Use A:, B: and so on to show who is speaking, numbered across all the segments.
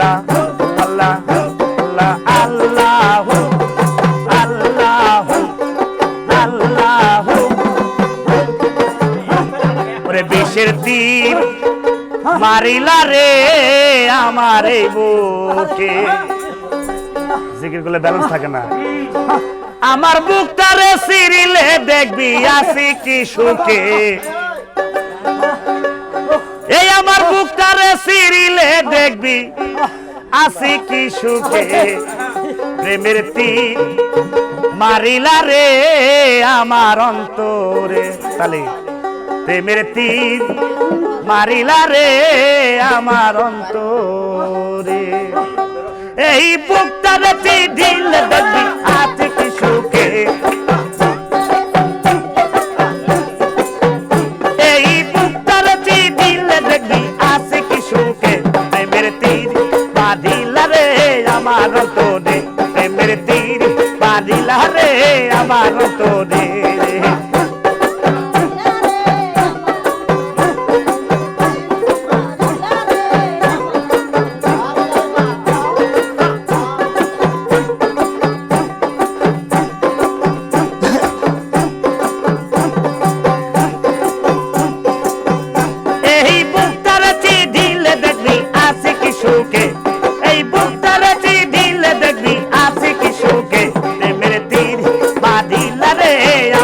A: আল্লাহ আল্লাহ আল্লাহ আল্লাহ আল্লাহ ওরে বিষের তীর মারিলা রে আমার এই বুকে জিকির করলে ব্যালেন্স থাকে না আমার বুকটারে সিরিলে দেখবি আসি কি সুখে এই আমার বুকটারে সিরিলে দেখবি আসি কি সুখে প্রেমের তীর মারিলা রে আমার অন্তরে তালে প্রেমের তীর মারিলা রে আমার অন্তরে এই বুকটারে দিলে দেখবি আসি কি সুখে এই বুকটারে দিলে দেখবি আসি কি সুখে প্রেমের তীর বাঁধিলা রে আমার অন্তরে প্রেমের তীর বাঁধিলা রে আমার অন্তরে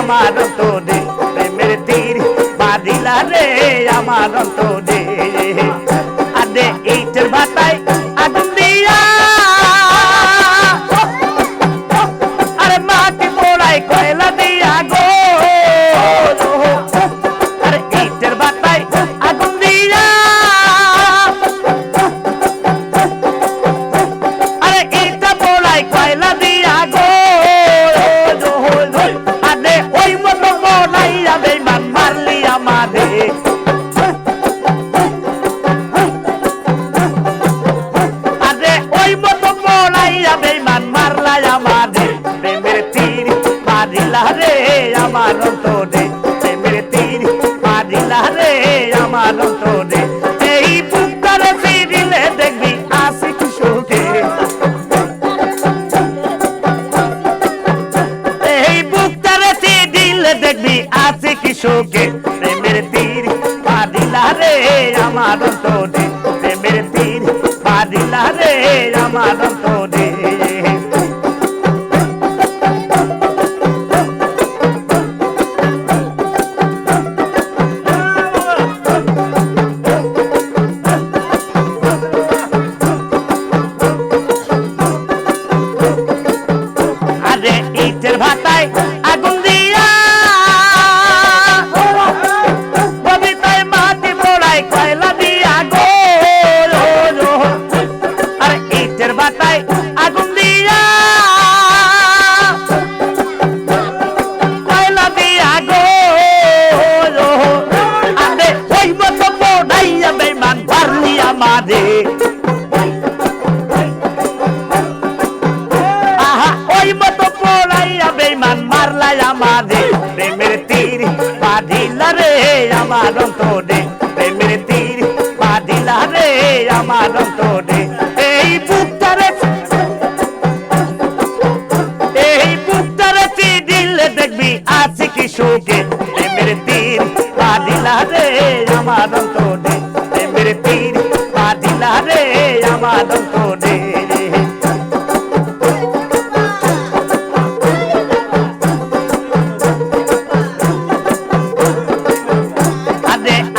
A: আমার অন্তরে প্রেমের তীর বাঁধিলা রে আমার অন্তরে আদে ইটের ভাটায় আগুন দিয়া আরে মাটি পোড়াই কয়লা দিয়া গো আরে ইটের ভাটায় আগুন দিয়া আরে ইটা পোড়াই কয়লা দিয়া গো আমার অন্তরে প্রেমের তীর বাঁধিলা রে আমার অন্তরে এই বুকটারে ফিরিলে দেখবি আসি কি সুখে এই বুকটারে দিলে দেখবি আসি কি সুখে প্রেমের তীর বাঁধিলা রে আমার অন্তরে প্রেমের তীর বাঁধিলা রে আমার অন্তরে ইটের ভাটায় আগুন দিয়া ববিতায় মাটি পোড়াই কয়লা দিয়া গো আরে ইটের ভাটায় আগুন দিয়া কয়লা দিয়া গো আরে ওই মতো পোড়াইয়া বেঈমান পারলি আমারে আহা ওই মতো বেঈমান মারলাই আমাদের প্রেমের তীর বাঁধিলা রে আমার অন্তরে প্রেমের তীর বাঁধিলা রে আমার অন্তরে এই বুকটারে দিলে দেখবি আছে কি সুখে প্রেমের তীর বাঁধিলা রে আমার অন্তরে প্রেমের তীর বাঁধিলা রে আমার অন্তরে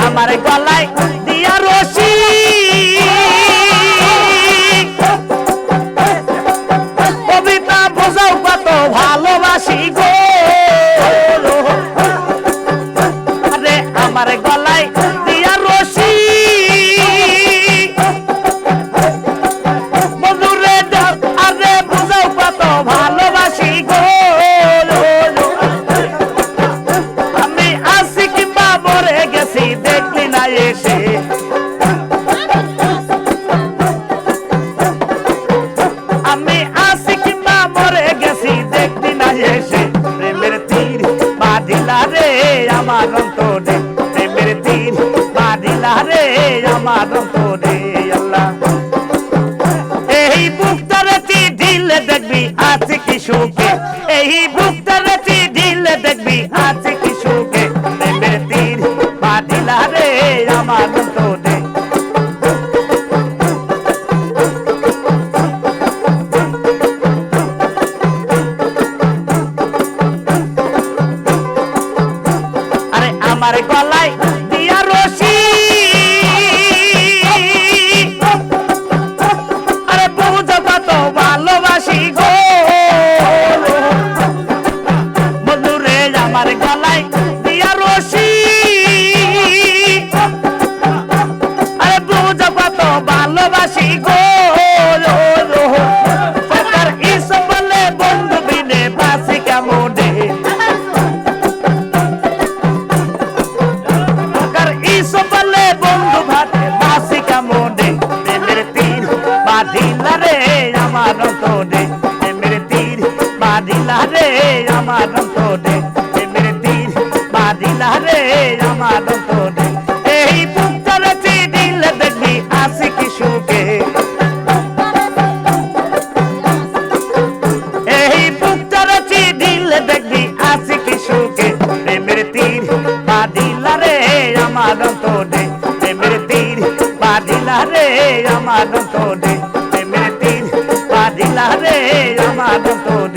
A: আমার গলায় দিয়া রশি সুখে এই বুকটা রেখে দিলে দেখবি আছে কি সুখে প্রেমের তীর বাঁধিলা রে আমার অন্তরে আরে আমার গলায় দিয়া রশি আরে বুঝো কত ভালোবাসি গো বন্ধুরে আমার গলায় দিয়া রশি আরে বুঝো কত ভালোবাসি গো সরকার ইসব বলে বন্ধু বিনে বাসি কেমনে বলে বন্ধু ভাতে বাসি কেমনে প্রেমের তীর বাঁধিলা রে আমার অন্তরে প্রেমের তীর বাঁধিলা রে আমার অন্তরে প্রেমের তীর বাঁধিলা রে আমার অন্তরে এই বুকটা রেখে দিলে দেখবি আছে কি সুখে এই বুকটা রেখে দিলে দেখবি আছে কি সুখে প্রেমের তীর বাঁধিলা রে আমার অন্তরে প্রেমের তীর বাঁধিলা রে আমার অন্তরে প্রেমের তীর বাঁধিলা রে আমার অন্তরে